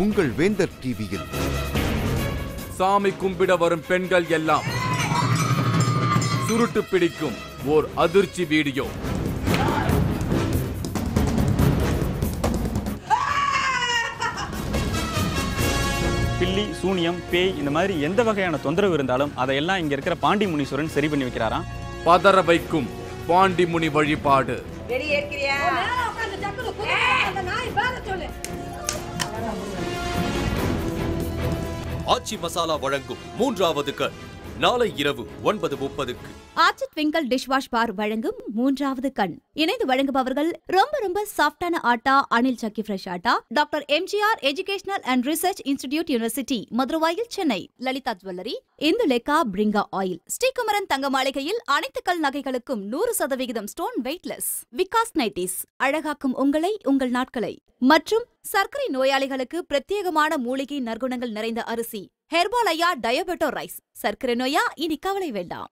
உங்கள் வேந்தர் டிவியில். சாமி கும்பிட வரும் பெண்கள் எல்லாம் சுருட்டு பிடிக்கும் ஓர் அதிர்ச்சி வீடியோ. பில்லி, சூனியம், பேய் இந்த மாதிரி எந்த வகையான தொந்தரவு இருந்தாலும் அதையெல்லாம் இங்க இருக்கிற பாண்டி முனீஸ்வரன் சரி பண்ணி வைக்கிறாராம். பதற வைக்கும் பாண்டி முனி வழிபாடு. ஆச்சி மசாலா வழங்கும் 3வது கண் நாளை இரவு 9:30க்கு. ஆச்சி ட்விங்கிள் டிஷ்வாஷ் பார் வழங்கும் 3வது கண். இணைந்து வழங்குபவர்கள் ரொம்ப சாஃப்டான atta Anil Chakki fresh atta, doctor MGR educational and research institute university Maduravoyal Chennai, Lalitha jewellery, Indulekha Bringha oil, Sreekumaran தங்க மாளிகையில் அனைத்து கல் நகைகளுக்கும் 100% ஸ்டோன் வெயிட்லெஸ், விகாஸ் நைட்டிஸ் அழகாக்கும் உங்களை உங்கள் நாட்களை மற்றும் சர்க்கரை நோயாளிகளுக்கு பிரத்யேகமான மூலிகை நற்குணங்கள் நிறைந்த அரிசி ஹெர்பாலயா டயபெட்டோ ரைஸ். சர்க்கரை நோயா இனி கவலை வேண்டாம்.